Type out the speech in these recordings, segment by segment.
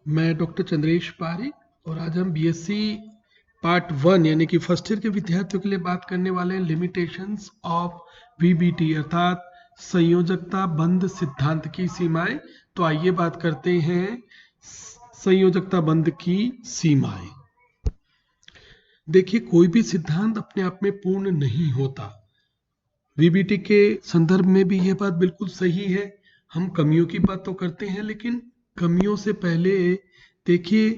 मैं डॉक्टर चंद्रेश पारिक और आज हम बीएससी पार्ट 1 यानी कि फर्स्ट ईयर के विद्यार्थियों के लिए बात करने वाले हैं लिमिटेशंस ऑफ वीबीटी अर्थात संयोजकता बंध सिद्धांत की सीमाएं। तो आइए बात करते हैं संयोजकता बंध की सीमाएं। देखिए, कोई भी सिद्धांत अपने आप में पूर्ण नहीं होता। वीबीटी के संदर्भ में भी यह बात बिल्कुल सही है। हम कमियों की बात तो करते हैं, लेकिन कमियों से पहले देखिए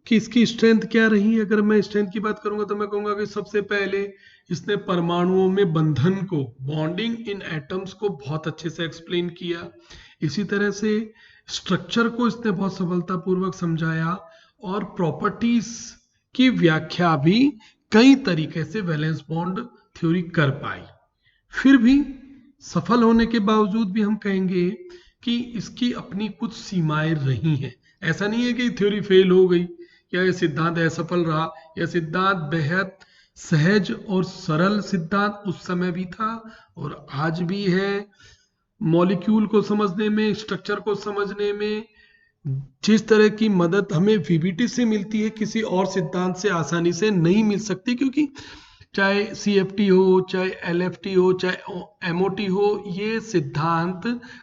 कि इसकी स्ट्रेंथ क्या रही। अगर मैं स्ट्रेंथ की बात करूंगा तो मैं कहूंगा कि सबसे पहले इसने परमाणुओं में बंधन को, बॉन्डिंग इन एटम्स को बहुत अच्छे से एक्सप्लेन किया। इसी तरह से स्ट्रक्चर को इसने बहुत सफलतापूर्वक समझाया और प्रॉपर्टीज की व्याख्या भी कई तरीके से वैलेंस बॉन्ड थ्योरी कर पाई। फिर भी सफल होने के बावजूद भी हम कहेंगे कि इसकी अपनी कुछ सीमाएं रही हैं। ऐसा नहीं है कि थ्योरी फेल हो गई या यह सिद्धांत असफल रहा। यह सिद्धांत बेहद सहज और सरल सिद्धांत उस समय भी था और आज भी है। मॉलिक्यूल को समझने में, स्ट्रक्चर को समझने में जिस तरह की मदद हमें वीबीटी से मिलती है, किसी और सिद्धांत से आसानी से नहीं मिल सकती, क्योंकि चाहे CFT हो, चाहे LFT हो, चाहे MOT हो, ये सिद्धांत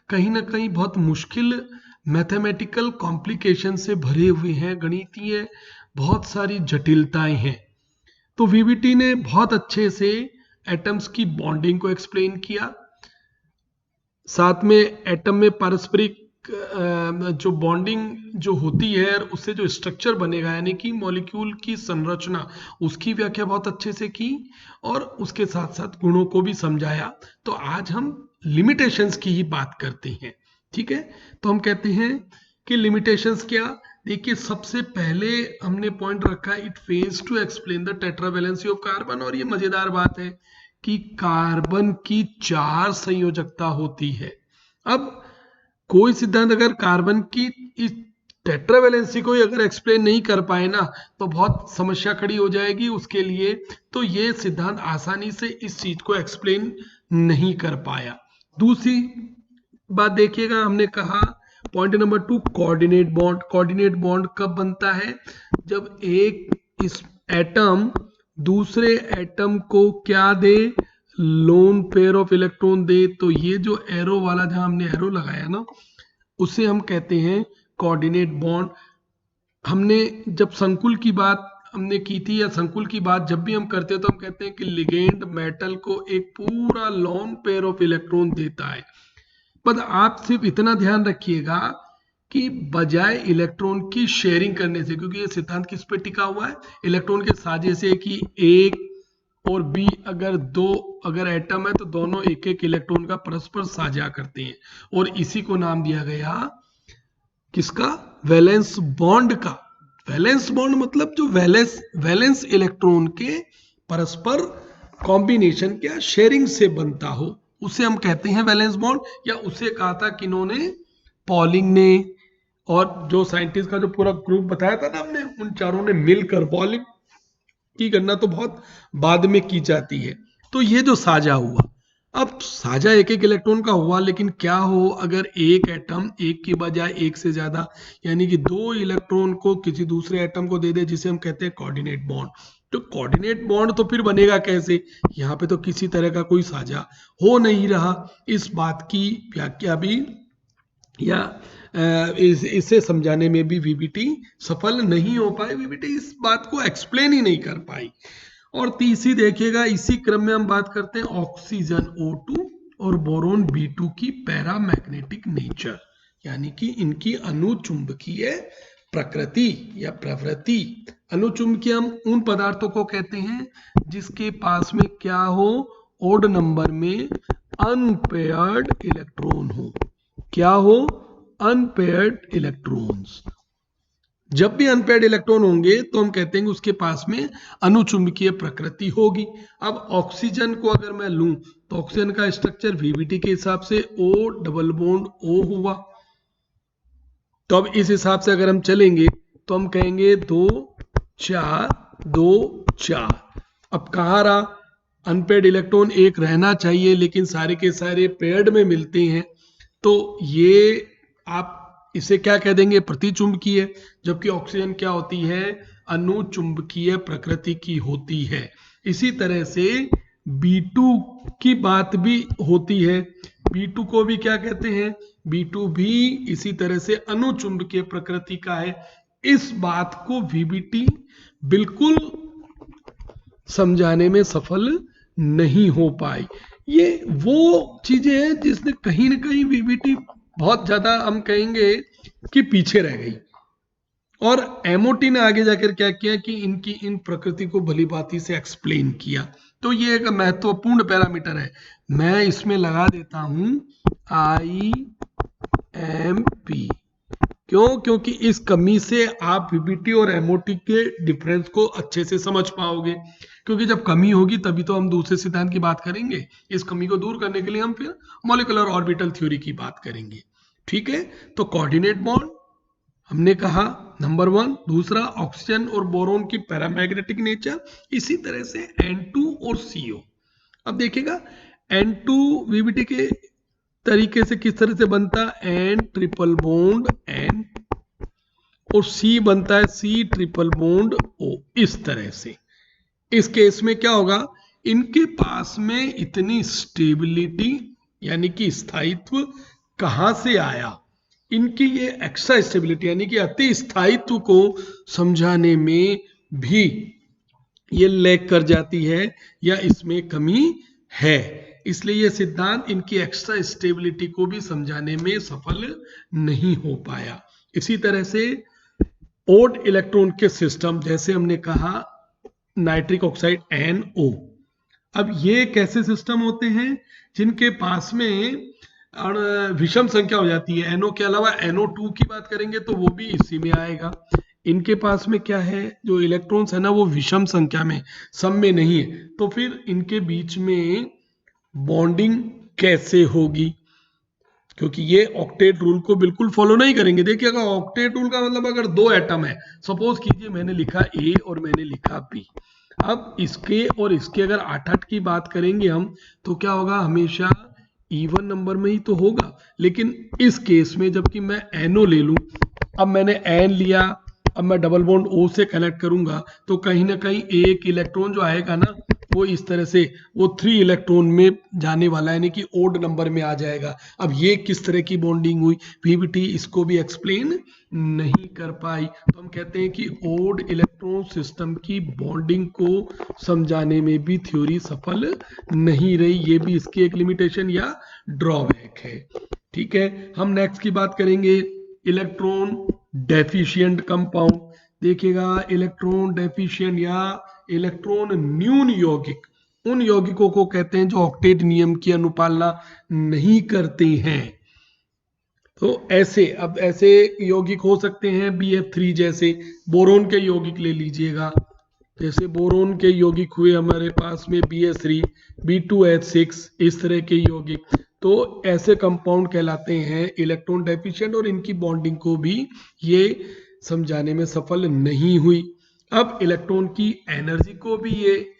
कहीं ना कहीं बहुत मुश्किल मैथमेटिकल कॉम्प्लिकेशन से भरे हुए हैं, गणितीय बहुत सारी जटिलताएं हैं। तो वीबीटी ने बहुत अच्छे से एटम्स की बॉन्डिंग को एक्सप्लेन किया, साथ में एटम में पारस्परिक जो बॉन्डिंग जो होती है उससे जो स्ट्रक्चर बनेगा यानी कि मॉलिक्यूल की संरचना, उसकी व्याख्या बहुत अच्छे से की और उसके साथ साथ गुणों को भी समझाया। तो आज हम लिमिटेशंस की ही बात करते हैं, ठीक है। तो हम कहते हैं कि लिमिटेशंस क्या। देखिए, सबसे पहले हमने पॉइंट रखा, it fails to explain the tetravalency of carbon. और ये मजेदार बात है कि कार्बन की 4 संयोजकता होती है। अब कोई सिद्धांत अगर कार्बन की इस टेट्रावैलेंसी को अगर एक्सप्लेन नहीं कर पाए ना, तो बहुत समस्या खड़ी हो जाएगी उसके लिए। तो ये सिद्धांत आसानी से इस चीज को एक्सप्लेन नहीं कर पाया। दूसरी बात देखिएगा, हमने कहा point number 2, coordinate bond. Coordinate bond कब बनता है? जब एक इस एटम दूसरे एटम को क्या दे, लोन पेयर ऑफ इलेक्ट्रॉन दे। तो ये जो एरो वाला, जहां हमने एरो लगाया ना, उसे हम कहते हैं कोऑर्डिनेट बॉन्ड। हमने जब संकुल की बात हमने की थी, या संकुल की बात जब भी हम करते हैं, तो हम कहते हैं कि लिगेंड मेटल को एक पूरा लोन पेयर ऑफ इलेक्ट्रॉन देता है। पर आप सिर्फ इतना ध्यान रखिएगा कि बजाय इलेक्ट्रॉन की शेयरिंग करने से, क्योंकि ये सिद्धांत किस पे टिका हुआ है, इलेक्ट्रॉन के साझे से, कि एक और बी अगर एटम है तो दोनों एक एक इलेक्ट्रॉन का परस्पर साझा करते हैं, और इसी को नाम दिया गया किसका? वैलेंस बॉन्ड का। वैलेंस बॉन्ड मतलब जो वैलेंस इलेक्ट्रॉन के परस्पर कॉम्बिनेशन या शेयरिंग से बनता हो, उसे हम कहते हैं वैलेंस बॉन्ड। या उसे कहा था किन्होंने? पॉलिंग ने। और जो साइंटिस्ट का जो पूरा ग्रुप बताया था ना हमने, उन चारों ने मिलकर, पॉलिंग की गणना तो बहुत बाद में की जाती है। तो ये जो साझा हुआ, अब साझा एक एक इलेक्ट्रॉन का हुआ, लेकिन क्या हो अगर एक एटम एक की बजाय एक से ज्यादा, यानी कि 2 इलेक्ट्रॉन को किसी दूसरे एटम को दे दे, जिसे हम कहते हैं कोऑर्डिनेट बॉन्ड। तो कोऑर्डिनेट बॉन्ड तो फिर बनेगा कैसे? यहाँ पे तो किसी तरह का कोई साझा हो नहीं रहा। इस बात की व्याख्या भी या इसे समझाने में भी वीबीटी सफल नहीं हो पाए। वीबीटी इस बात को एक्सप्लेन ही नहीं कर पाई। और तीसरी देखिएगा, इसी क्रम में हम बात करते हैं ऑक्सीजन O2 और बोरोन B2 की पैरामैग्नेटिक नेचर, यानी कि इनकी अनुचुंबकीय प्रकृति या प्रवृत्ति। अनुचुंबकीय हम उन पदार्थों को कहते हैं जिसके पास में क्या हो? ओड नंबर में अनपेयर्ड इलेक्ट्रॉन हो। क्या हो? Unpaired electrons. जब भी अनपेयर्ड इलेक्ट्रॉन होंगे तो हम कहते हैं कि उसके पास में अनुचुंबकीय प्रकृति होगी। अब ऑक्सीजन को अगर मैं लूं तो ऑक्सीजन का स्ट्रक्चर वीबीटी के हिसाब से O डबल बॉन्ड O हुआ। तो अब इस हिसाब से अगर हम चलेंगे तो हम कहेंगे 2 4 2 4। अब कहाँ रहा? अनपेयर्ड इलेक्ट्रॉन एक रहना चाहिए, लेकिन सारे के सारे पेयर्ड में मिलते हैं। तो ये आप इसे क्या कह देंगे, प्रतिचुंबकीय, जबकि ऑक्सीजन क्या होती है, अनुचुंबकीय प्रकृति की होती है। इसी तरह से B2 की बात भी होती है, B2 को भी क्या कहते हैं, B2 भी इसी तरह से अनुचुंबकीय प्रकृति का है। इस बात को VBT बिल्कुल समझाने में सफल नहीं हो पाई। ये वो चीजें हैं जिसने कहीं ना कहीं VBT बहुत ज्यादा हम कहेंगे कि पीछे रह गई, और MOT ने आगे जाकर क्या किया कि इनकी इन प्रकृति को भली भांति से एक्सप्लेन किया। तो ये एक महत्वपूर्ण पैरामीटर है, मैं इसमें लगा देता हूं IMP। क्यों? क्योंकि इस कमी से आप VBT और MOT के डिफरेंस को अच्छे से समझ पाओगे, क्योंकि जब कमी होगी तभी तो हम दूसरे सिद्धांत की बात करेंगे। इस कमी को दूर करने के लिए हम फिर मॉलिक्यूलर ऑर्बिटल थ्योरी की बात करेंगे। ठीक है, तो कोऑर्डिनेट बॉन्ड हमने कहा नंबर 1, दूसरा ऑक्सीजन और बोरोन की पैरामैग्नेटिक नेचर, इसी तरह से N2 और CO। अब देखिएगा N2 VBT के तरीके से किस तरह से बनता है, N ट्रिपल बॉन्ड N, और C बनता है C ट्रिपल बॉन्ड O, इस तरह से। इस केस में क्या होगा, इनके पास में इतनी स्टेबिलिटी यानी कि स्थायित्व कहां से आया, इनकी ये एक्स्ट्रा स्टेबिलिटी यानी कि अति स्थायित्व को समझाने में भी ये लैग कर जाती है या इसमें कमी है। इसलिए ये सिद्धांत इनकी एक्स्ट्रा स्टेबिलिटी को भी समझाने में सफल नहीं हो पाया। इसी तरह से ओड इलेक्ट्रॉन के सिस्टम, जैसे हमने कहा नाइट्रिक ऑक्साइड NO, अब ये कैसे सिस्टम होते हैं जिनके पास में विषम संख्या हो जाती है। NO के अलावा NO2 की बात करेंगे तो वो भी इसी में आएगा। इनके पास में क्या है, जो इलेक्ट्रॉन्स है ना वो विषम संख्या में, सम में नहीं है, तो फिर इनके बीच में बॉन्डिंग कैसे होगी, क्योंकि ये ऑक्टेट रूल को बिल्कुल फॉलो नहीं करेंगे। देखिए अगर ऑक्टेट रूल का मतलब अगर 2 एटम है, सपोज कीजिए मैंने लिखा A और मैंने लिखा B, अब इसके और इसके अगर 8-8 की बात करेंगे हम तो क्या होगा, हमेशा इवन नंबर में ही तो होगा। लेकिन इस केस में जबकि मैं NO ले लूं, अब मैंने N लिया, अब मैं डबल बॉन्ड O से कनेक्ट करूंगा तो कहीं ना कहीं एक इलेक्ट्रॉन जो आएगा ना वो इस तरह से वो 3 इलेक्ट्रॉन में जाने वाला है, यानी कि ओड नंबर में आ जाएगा। अब ये किस तरह की बॉन्डिंग हुई, VBT इसको भी एक्सप्लेन नहीं कर पाई। तो हम कहते हैं कि ओड इलेक्ट्रॉन सिस्टम की बॉन्डिंग को समझाने में भी थ्योरी सफल नहीं रही। ये भी इसकी एक लिमिटेशन या ड्रॉबैक है। ठीक है, हम नेक्स्ट की बात करेंगे इलेक्ट्रॉन डेफिशिएंट कंपाउंड। देखिएगा इलेक्ट्रॉन डेफिशिएंट या इलेक्ट्रॉन न्यून यौगिक उन यौगिकों को कहते हैं जो ऑक्टेट नियम की अनुपालना नहीं करते हैं। तो ऐसे, अब ऐसे यौगिक हो सकते हैं BF3 जैसे, बोरोन के यौगिक ले लीजिएगा, जैसे बोरोन के यौगिक हुए हमारे पास में BS3, B2H6, इस तरह के यौगिक, तो ऐसे कंपाउंड कहलाते हैं इलेक्ट्रॉन डेफिशिएंट, और इनकी बॉन्डिंग को भी ये समझाने में सफल नहीं हुई। अब इलेक्ट्रॉन की एनर्जी को भी ये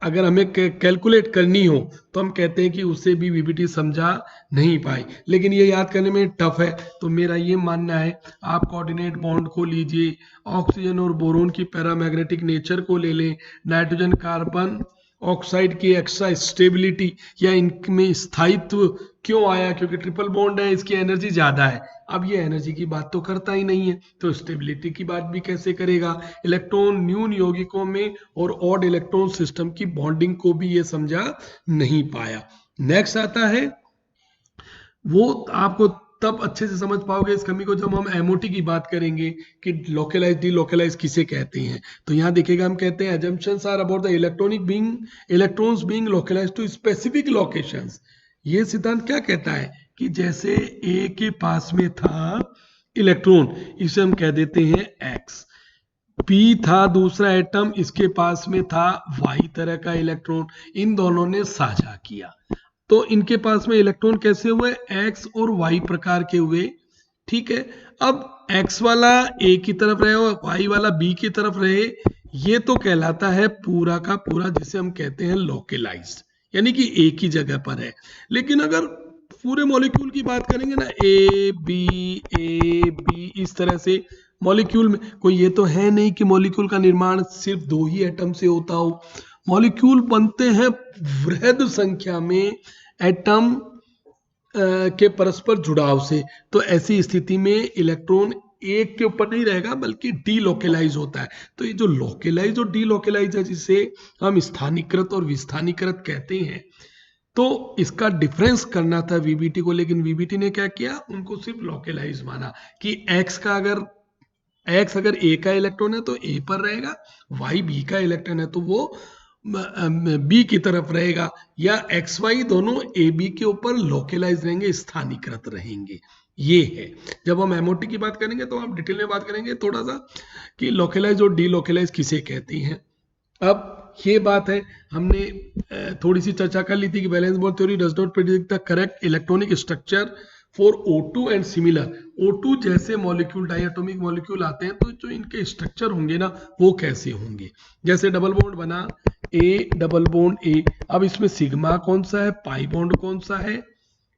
अगर हमें कैलकुलेट करनी हो तो हम कहते हैं कि उसे भी VBT समझा नहीं पाई। लेकिन ये याद करने में टफ है, तो मेरा ये मानना है आप कोऑर्डिनेट बॉन्ड को लीजिए, ऑक्सीजन और बोरोन की पैरामैग्नेटिक नेचर को ले लें, नाइट्रोजन कार्बन ऑक्साइड की एक्स्ट्रा स्टेबिलिटी या इनमें स्थायित्व क्यों आया, क्योंकि ट्रिपल बॉन्ड है, इसकी एनर्जी ज्यादा है। अब ये एनर्जी की बात तो करता ही नहीं है, तो स्टेबिलिटी की बात भी कैसे करेगा। इलेक्ट्रॉन न्यून यौगिकों में और ऑड इलेक्ट्रॉन सिस्टम की बॉन्डिंग को भी ये समझा नहीं पाया। नेक्स्ट आता है, वो आपको तब अच्छे से समझ पाओगे इस कमी को जब हम MOT की बात करेंगे कि लोकलाइज डीलोकलाइज किसे कहते हैं। तो यहाँ देखिएगा हम कहते हैं assumptions are about the electrons being localized to specific locations। ये सिद्धांत क्या कहता है कि जैसे A के पास में था इलेक्ट्रॉन, इसे हम कह देते हैं X, P था दूसरा एटम, इसके पास में था Y तरह का इलेक्ट्रॉन, इन दोनों ने साझा किया, तो इनके पास में इलेक्ट्रॉन कैसे हुए, X और Y प्रकार के हुए। ठीक है, अब X वाला A की तरफ रहे और Y वाला B की तरफ रहे, ये तो कहलाता है पूरा का पूरा जिसे हम कहते हैं लोकलाइज्ड, यानी कि एक ही जगह पर है। लेकिन अगर पूरे मॉलिक्यूल की बात करेंगे ना, ए बी इस तरह से मॉलिक्यूल में कोई ये तो है नहीं कि मॉलिक्यूल का निर्माण सिर्फ 2 ही एटम से होता हो। मॉलिक्यूल बनते हैं वृहद संख्या में एटम के परस्पर जुड़ाव से। तो ऐसी स्थिति में इलेक्ट्रॉन एक के ऊपर नहीं रहेगा बल्कि डीलोकेलाइज होता है। तो ये जो लोकेलाइज और डीलोकेलाइज है, जिसे हम स्थानीकृत और विस्थानीकृत कहते हैं, तो इसका डिफरेंस करना था वीबीटी को, लेकिन वीबीटी ने क्या किया, उनको सिर्फ लोकेलाइज माना कि x अगर a का इलेक्ट्रॉन है तो a पर रहेगा, y b का इलेक्ट्रॉन है तो वो b की तरफ रहेगा, या एक्स वाई दोनों ए बी के ऊपर लोकेलाइज रहेंगे, स्थानीकृत रहेंगे। ये है। जब हम एमओटी की बात करेंगे तो हम डिटेल में बात करेंगे थोड़ा सा कि लोकेलाइज और डीलोकेलाइज किसे कहती हैं। अब ये बात है, हमने थोड़ी सी चर्चा कर ली थी कि valence bond theory does not predict the correct electronic structure for O2 and similar. O2 जैसे मॉलिक्यूल, डायटोमिक मॉलिक्यूल आते हैं तो जो इनके स्ट्रक्चर होंगे ना वो कैसे होंगे। जैसे डबल बॉन्ड बना ए डबल बॉन्ड ए, अब इसमें सिग्मा कौन सा है, पाई बॉन्ड कौन सा है,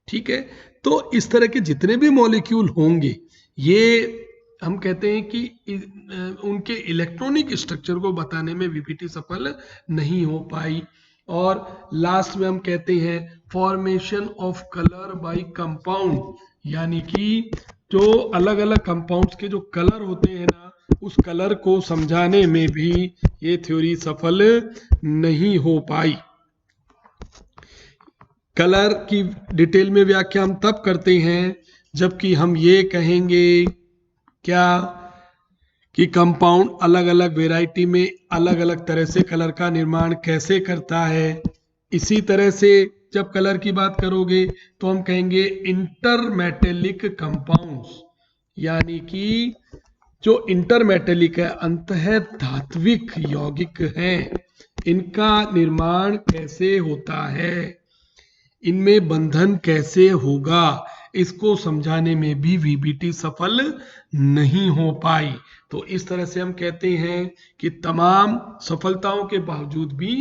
ठीक है। तो इस तरह के जितने भी मॉलिक्यूल होंगे ये हम कहते हैं कि उनके इलेक्ट्रॉनिक स्ट्रक्चर को बताने में वीपीटी सफल नहीं हो पाई। और लास्ट में हम कहते हैं formation of colour bye compound, यानी कि जो अलग अलग कंपाउंड्स के जो कलर होते हैं ना, उस कलर को समझाने में भी ये थ्योरी सफल नहीं हो पाई। कलर की डिटेल में व्याख्या हम तब करते हैं जबकि हम ये कहेंगे क्या कि कंपाउंड अलग अलग वेराइटी में अलग अलग तरह से कलर का निर्माण कैसे करता है। इसी तरह से जब कलर की बात करोगे तो हम कहेंगे इंटरमेटेलिक कंपाउंड्स, यानी कि जो इंटरमेटेलिक है, अंतः धात्विक यौगिक हैं, इनका निर्माण कैसे होता है, इनमें बंधन कैसे होगा, इसको समझाने में भी वीबीटी सफल नहीं हो पाई। तो इस तरह से हम कहते हैं कि तमाम सफलताओं के बावजूद भी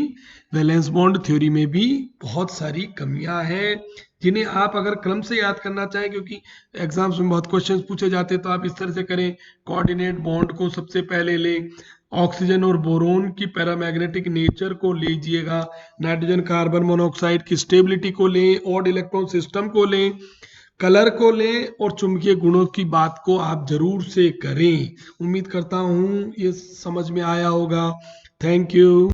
वैलेंस बॉन्ड थ्योरी में भी बहुत सारी कमियां हैं, जिन्हें आप अगर क्रम से याद करना चाहें, क्योंकि एग्जाम्स में बहुत क्वेश्चंस पूछे जाते हैं, तो आप इस तरह से करें, कोऑर्डिनेट बॉन्ड को सबसे पहले लें, ऑक्सीजन और बोरोन की पैरामैग्नेटिक नेचर को लीजिएगा, नाइट्रोजन कार्बन मोनोऑक्साइड की स्टेबिलिटी को लें, ऑड इलेक्ट्रॉन सिस्टम को लें, कलर को लें, और चुंबकीय गुणों की बात को आप जरूर से करें। उम्मीद करता हूं ये समझ में आया होगा। Thank you.